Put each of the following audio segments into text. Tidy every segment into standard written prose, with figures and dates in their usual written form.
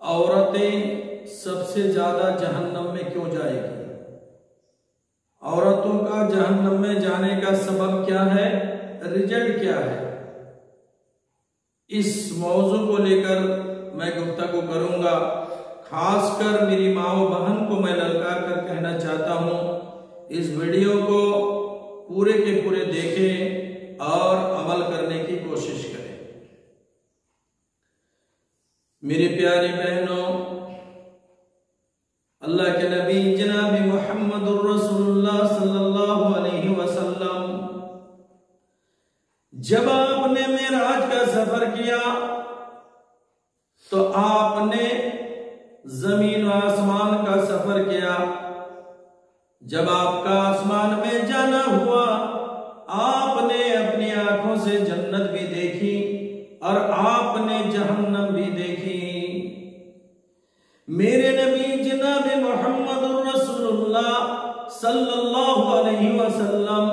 औरतें सबसे ज्यादा जहन्नम में क्यों जाएगी? औरतों का जहन्नम में जाने का सबब क्या है, रिजल्ट क्या है? इस मौजू को लेकर मैं गुफ्तगू करूंगा। खासकर मेरी माओ बहन को मैं ललकार कर कहना चाहता हूं, इस वीडियो को पूरे के पूरे देखें और अमल करने की कोशिश करें। मेरी प्यारी बहनों, अल्लाह के नबी जनाब मुहम्मदुर रसूलुल्लाह सल्लल्लाहु अलैहि वसल्लम जब आपने मेराज का सफर किया तो आपने जमीन व आसमान का सफर किया। जब आपका आसमान में जाना हुआ, आपने अपनी आंखों से जन्नत भी देखी और आपने जहन्नम भी देखी। मेरे नबी जनाब मुहम्मदुर रसूलुल्लाह सल्लल्लाहु अलैहि वसल्लम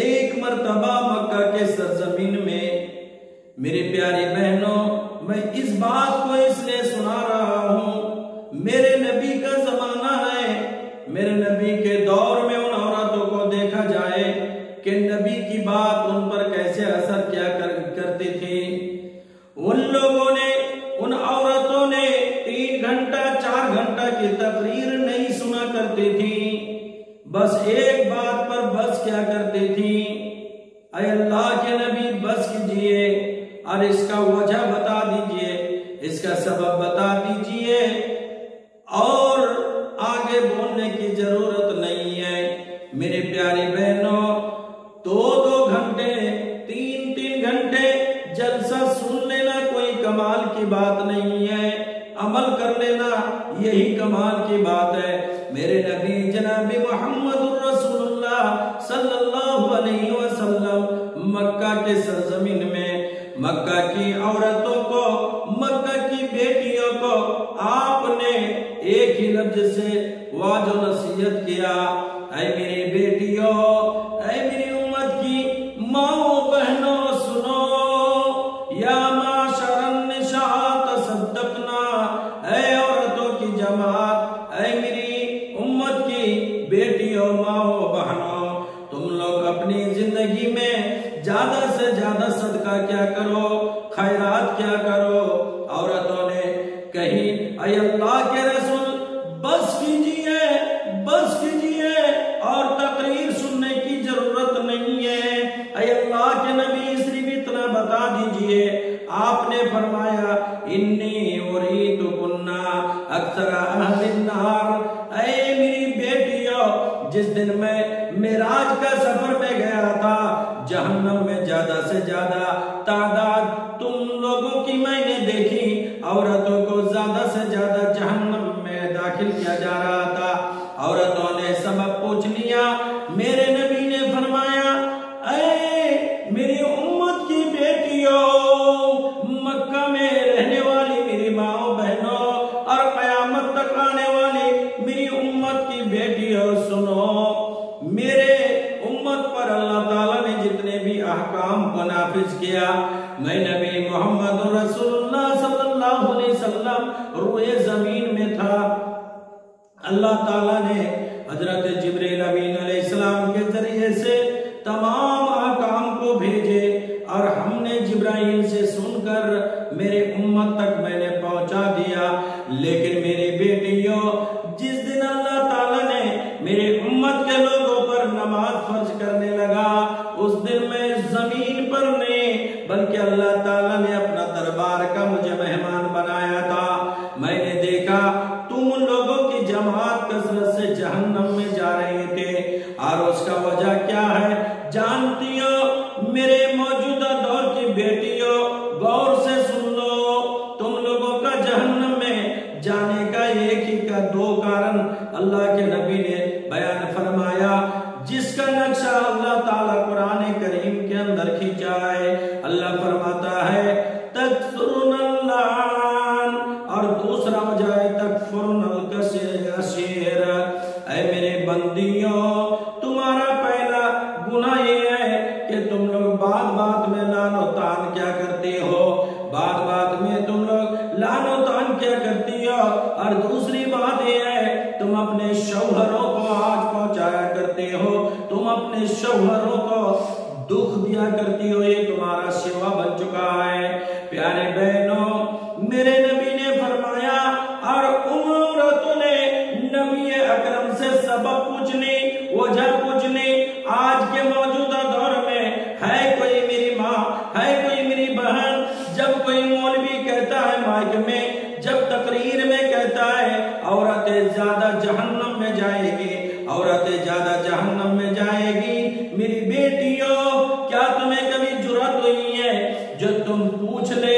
एक मर्तबा मक्का के सरजमीन में, मेरी प्यारी बहनों, मैं इस बात को इसलिए सुना रहा हूं, मेरे नबी का जमाना है। मेरे नबी के दौर में उन औरतों को देखा जाए कि नबी की बात उन पर कैसे असर क्या करती थी। उन लोगों ने, उन औरतों ने 3 घंटा 4 घंटा की तकरीर नहीं सुना करती थी, बस एक बात पर बस क्या करती थी, अय अल्लाह के नबी बस कीजिए और इसका वजह बता दीजिए, इसका सबब बता दीजिए और आगे बोलने की जरूरत नहीं है। मेरे प्यारी बहनों, 2-2 घंटे 3-3 घंटे जलसा सुन लेना कोई कमाल की बात नहीं है, अमल कर लेना यही कमाल की बात है। मेरे नबी जनाब मुहम्मदुर रसूलुल्लाह सल्लल्लाहु अलैहि वसल्लम मक्का के सरजमीन में मक्का की औरतों को, मक्का की बेटियों को आपने एक ही लफ्ज से वाजो नसीहत किया, ऐ मेरी बेटियों, ऐ मेरी उम्मत की माओ बहनों, सुनो, या माशरन निसा तसद्दकना, ऐ औरतों की जमात, ऐ मेरी उम्मत की बेटियों, माओ बहनों, तुम लोग अपनी जिंदगी में ज्यादा से ज्यादा सदका क्या करो, खैरात क्या करो। औरतों ने कही, ऐ अल्लाह के रसूल बस कीजिए, बस कीजिए और तकरीर सुनने की जरूरत नहीं है। ऐ अल्लाह के नबी सिर्फ इतना बता दीजिए। आपने फरमाया, इन्नी उरीदु कुन्ना अक्सर अहलिन नार, ऐ मेरी बेटियों, जिस दिन मैं मेराज का सफर में गया था, जहन्नम में ज्यादा से ज्यादा तादाद तुम लोगों की मैंने देखी, औरतों को ज्यादा से ज्यादा जहन्नम में दाखिल किया जा रहा था। औरतों ने सबब पूछ लिया। मेरे नबी ने फरमाया, ऐ मेरी उम्मत की बेटियों, मक्का में रहने वाली मेरी माओ बहनों और कयामत तक आने वाली मेरी उम्मत की बेटियों, सुनो, मेरे उम्मत पर अल्लाह ताला ने जितने भी अहकाम को नाफिज किया, मैं नबी मोहम्मद रसूलुल्लाह सल्लल्लाहु अलैहि वसल्लम रूए जमीन में था, अल्लाह ताला ने हजरत जिब्रील अमीन अलैहिस्सलाम के जरिए से तमाम अहकाम को भेजे और हमने जिब्राइल से सुनकर मेरे उम्मत तक मैंने पहुंचा दिया। लेकिन मेरी बेटियों, जिस दिन अल्लाह ताला ने मेरे उम्मत के लोगों पर नमाज फर्ज करने लगा, उस दिन मैं जमीन पर नहीं बल्कि अल्लाह ताला ने अपना दरबार का मुझे मेहमान बनाया था। मैंने देखा तुम लोगों की जमात कसरत से जहन्नम में जा रहे थे और उसका वजह क्या है जानती हो? मेरे मौजूदा दौर की बेटियों, गौर से सुन लो, तुम लोगों का जहन्नम में जाने का एक ही का 2 कारण अल्लाह के नबी ने बयान फरमाया, जिसका नक्शा अल्लाह ताला कुरान करीम के अंदर खींचा है। अल्लाह फरमाता है तकफुरुनल लान, और दूसरा वजह है तकफुरुनल कसीर, ऐ मेरे बंदियों, तुम्हारा पहला गुनाह ये है कि तुम लोग बात बात में लानो तान क्या करते हो, बात बात में तुम लोग लानो तान क्या करती हो। और दूसरी बात यह है, तुम अपने शौहरों को आज पहुंचाया करते हो, तुम अपने शौहरों को दुख दिया करती हो, ये तुम्हारा सेवा बन चुका है। प्यारे बहनों, मेरे नबी ने फरमाया और उम्रतों ने नबी अकरम से सबब पूछनी, वजह पूछनी। आज के मौजूदा दौर में है कोई मेरी माँ, है कोई मेरी बहन, जब कोई मौलवी कहता है माइक में, जब तकरीर में कहता है औरतें ज्यादा जहन्नम में जाएगी, औरतें ज्यादा जहन्नम में जाएगी, मेरी बेटियों क्या तुम्हें कभी जुर्रत हुई है जो तुम पूछ ले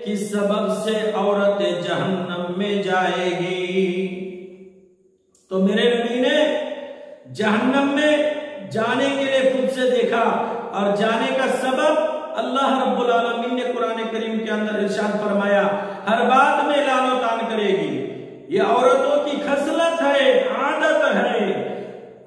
किस सबब से औरतें जहन्नम में जाएगी। तो मेरे नबी ने जहन्नम में जाने के लिए खुद से देखा, और जाने का सबब अल्लाह रब्बुल आलमीन ने कुरान करीम के अंदर इरशाद फरमाया, हर बात में लानो तान करेगी। ये औरतों की खसलत है, आदत है।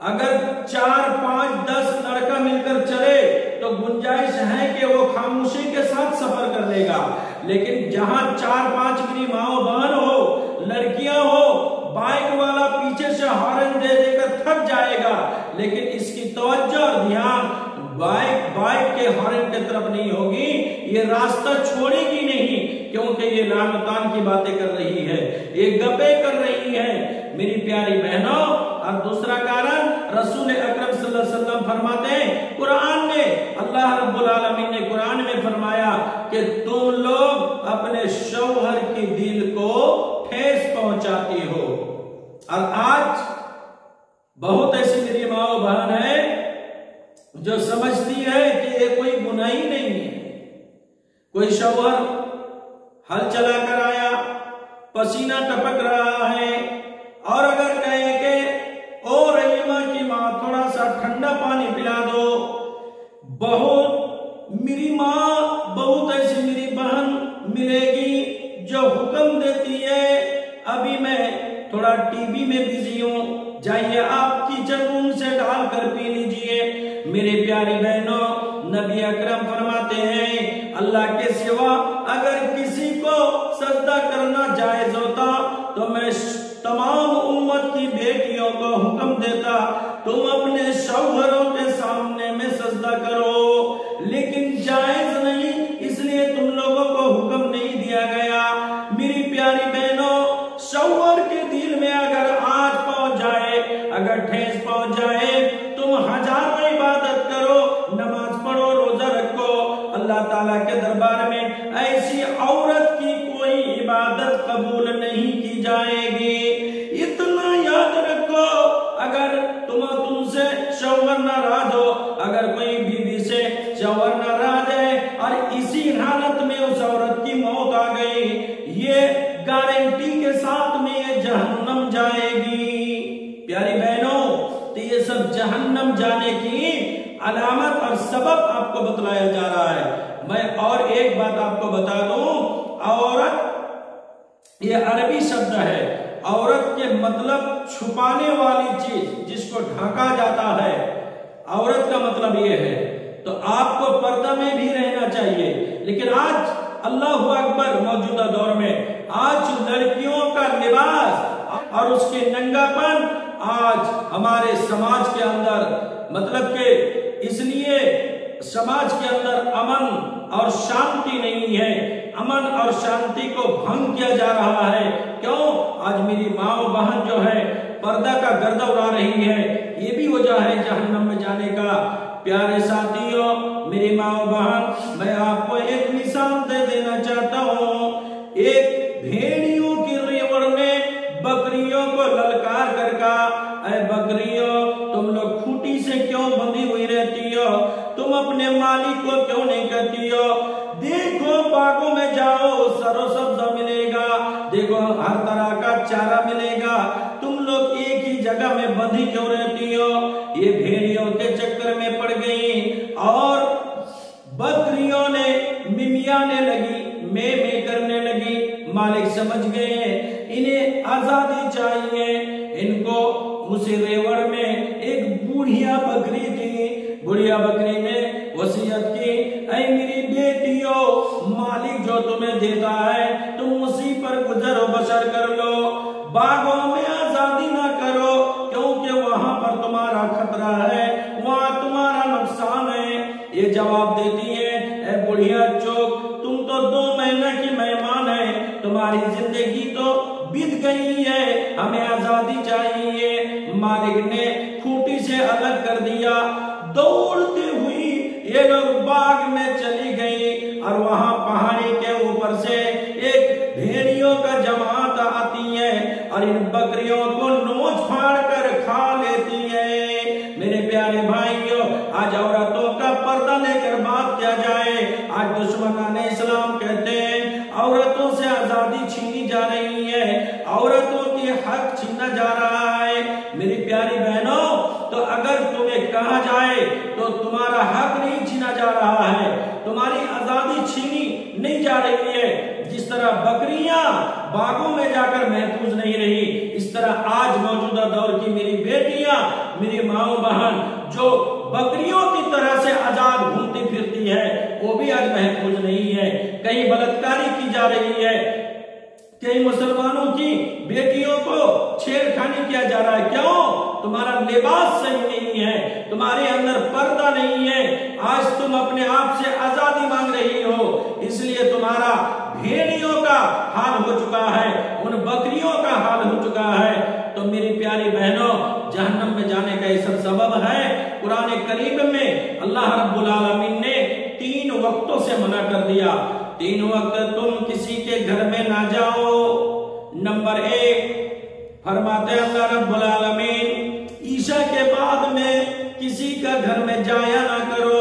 अगर 4, 5, 10 लड़का मिलकर चले तो गुंजाइश है कि वो खामोशी के साथ सफर कर लेगा, लेकिन जहां 4, 5 मेरी माओ बहन हो, लड़कियां हो, बाइक वाला पीछे से हॉर्न दे देकर थक जाएगा, लेकिन इसकी तवज्जो और ध्यान बाइक के हॉर्न की तरफ नहीं होगी, ये रास्ता छोड़ेगी नहीं, क्योंकि ये लानतान की बातें कर रही है, ये गप्पे कर रही है मेरी प्यारी बहनों। और दूसरा कारण रसूल अकरम सल्लल्लाहु अलैहि वसल्लम फरमाते हैं, कुरान में अल्लाह रब्बुल आलमीन ने कुरान में फरमाया कि तुम लोग अपने शौहर के दिल को ठेस पहुंचाती हो। और आज बहुत ऐसी मेरी माँ बहन है जो समझती है कि ये कोई गुनाह ही नहीं है। कोई शौहर हल चलाकर आया, पसीना टपक रहा है, और अगर कहे कि ओ रहीमा की माँ थोड़ा सा ठंडा पानी पिला दो, बहुत मेरी माँ, बहुत ऐसी मेरी बहन मिलेगी जो हुक्म देती है, अभी मैं थोड़ा टीवी में बिजी हूं, जाइए आप किचन रूम से डालकर पी लीजिए। मेरे प्यारी बहनों, नबी अकरम फरमाते हैं, अल्लाह के सिवा अगर किसी को सजदा करना जायज होता तो मैं तमाम उम्मत की बेटियों को हुक्म देता, तुम अपने शौहरों के सामने में सजदा करो, लेकिन जायज नहीं, इसलिए तुम लोगों को हुक्म नहीं दिया गया। मेरी प्यारी बहनों, शौहर के दिल में अगर आग पहुंच जाए, अगर ठेस पहुंच जाए, तुम हजारों इबादत करो, नमाज पढ़ो, रोजा रखो, अल्लाह ताला के दरबार में ऐसी औरत की कोई इबादत कबूल नहीं की जाएगी। इतना याद रखो, अगर तुमसे शौहर नाराज हो, अगर कोई बीवी से शौहर नाराज है और इसी हालत में उस औरत की मौत आ गई, ये गारंटी के साथ में ये जहन्नम जाएगी। प्यारी बहनों, तो ये सब जहन्नम जाने की अलामत और सबब आपको बतलाया जा रहा है। मैं और एक बात आपको बता दूं, औरत ये अरबी शब्द है, औरत के मतलब छुपाने वाली चीज, जिसको ढांका जाता है, औरत का मतलब ये है। तो आपको पर्दा में भी रहना चाहिए, लेकिन आज अल्लाहु अकबर, मौजूदा दौर में आज लड़कियों का लिबास और उसके नंगापन आज हमारे समाज के अंदर, मतलब कि इसलिए समाज के अंदर अमन और शांति नहीं है, अमन और शांति को भंग किया जा रहा है। क्यों? आज मेरी माँ बहन जो है पर्दा का गर्दा उड़ा रही है, ये भी वजह है जहन्नम में जाने का। प्यारे साथियों, मेरी माँ बहन, मैं आपको एक मिसाल दे देना चाहता हूँ। एक भेड़ियों की रेवड़ ने बकरियों को ललकार कर कहा, अरे बकरियों, तुम लोग खूंटी से क्यों बंधी हुई रहती हो? तुम अपने मालिक को क्यों नहीं कहती हो? देखो बागों में जाओ, सरो सब्जा मिलेगा, देखो हर तरह का चारा मिलेगा, तुम लोग एक ही जगह में बंधी क्यों रहती हो? ये भेड़ियों के चक्कर में पड़ गई और बकरियों ने मिमियाने लगी, में करने लगी। मालिक समझ गए इन्हें आजादी चाहिए, इनको उस रेवड़ में एक बुढ़िया बकरी थी। बुढ़िया बकरी ने वसीयत की, ऐ मेरी बेटियों, मालिक जो तुम्हें देता है तुम उसी बागों में आजादी ना करो, क्योंकि वहां पर तुम्हारा खतरा है, वहां तुम्हारा नुकसान है। ये जवाब देती है, ए बुढ़िया चौक, तुम तो 2 महीने की मेहमान है, तुम्हारी जिंदगी तो बीत गई है, हमें आजादी चाहिए। मालिक ने खूंटी से अलग कर दिया। दौड़ती हुई ये लोग बाग में चली गई और वहां पहाड़ी के ऊपर से एक भेड़ियों का जमात आती है और इन बकरियों को नोच फाड़ कर खा लेती है। मेरे प्यारे भाइयों, आज औरतों का पर्दा लेकर बात किया जाए। आज दुश्मनाने इस्लाम कहते हैं औरतों से आजादी छीनी जा रही है, औरतों की हक छीना जा रहा है। मेरी प्यारी बहनों, तो अगर तुम्हें कहा जाए तो तुम्हारा हक नहीं छीना जा रहा है, तुम्हारी आजादी छीनी नहीं जा रही है। जिस तरह बकरियां बागों में जाकर महफूज नहीं रही, इस तरह आज मौजूदा दौर की मेरी बेटियां, मेरी माओ बहन जो बकरियों की तरह से आजाद घूमती फिरती है, वो भी आज महफूज नहीं है। कहीं बलात्कारी की जा रही है, कई मुसलमानों की बेटियों को छेड़खानी किया जा रहा है। क्यों? तुम्हारा लिबास सही नहीं है, तुम्हारे अंदर पर्दा नहीं है। आज तुम अपने आप से आजादी मांग रही हो, इसलिए तुम्हारा भेड़ियों का हाल हो चुका है, उन बकरियों का हाल हो चुका है। तो मेरी प्यारी बहनों, जहन्नम में जाने का ये सब सबब है। कुरान करीम में अल्लाह रब्बुल आलमीन ने 3 वक्तों से मना कर दिया। 3 वक्त तुम किसी के घर में ना जाओ। नंबर 1 फरमाते हैं अल्लाह रब्बुल आलमीन, ईशा के बाद में किसी का घर में जाया ना करो,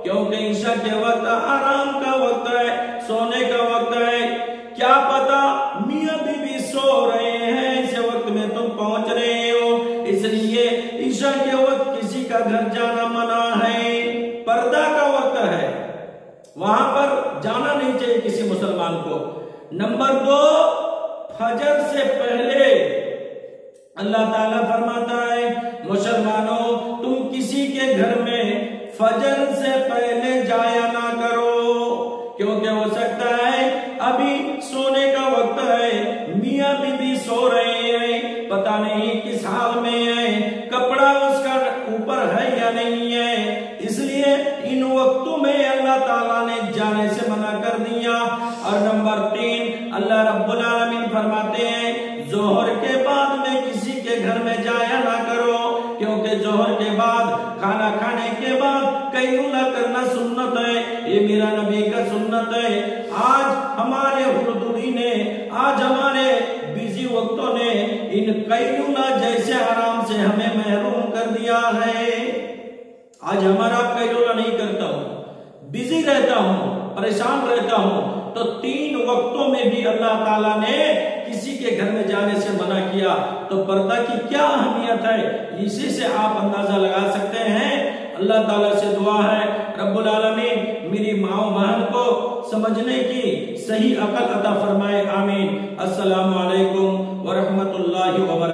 क्योंकि ईशा के वक्त आराम का वक्त है, सोने का वक्त है। क्या पता मियां बीवी सो रहे हैं, इस वक्त में तुम पहुंच रहे हो, इसलिए ईशा के वक्त किसी का घर जाना मना है। पर्दा का वक्त है, वहां पर जाना नहीं चाहिए किसी मुसलमान को। नंबर 2 फजर से पहले अल्लाह ताला फरमाता है, मुसलमानों तुम किसी के घर में फजर से पहले जाया ना करो, क्योंकि हो सकता है अभी सोने का वक्त है, मियां बीबी सो रहे हैं, पता नहीं किस हाल में है, कपड़ा उसका ऊपर है या नहीं है। इसलिए इन वक्तों में अल्लाह ताला ने जाने से मना कर दिया। और नंबर 3 अल्लाह रब्बुल आलमीन फरमाते हैं, जोहर के बाद में किसी के घर में जाया ना करो, क्योंकि जोहर के बाद खाना खाने के बाद कैलूला करना सुन्नत है। ये मेरा नबी का सुन्नत है। आज हमारे हुदूदी ने, आज हमारे बिजी वक्तों ने इन कैलूला जैसे आराम से हमें महरूम कर दिया है। आज हमारा कैलूला नहीं करता हूं, बिजी रहता हूं, परेशान रहता हूं। तो 3 वक्तों में भी अल्लाह ताला ने किसी के घर में जाने से मना किया। तो पर्दा की क्या अहमियत है, इसी से आप अंदाजा लगा सकते हैं। अल्लाह ताला से दुआ है रब्बुल आलमीन मेरी माओ बहन को समझने की सही अकल अता फरमाए। आमीन। अस्सलामु अलैकुम व रहमतुल्लाहि व बरकातहू।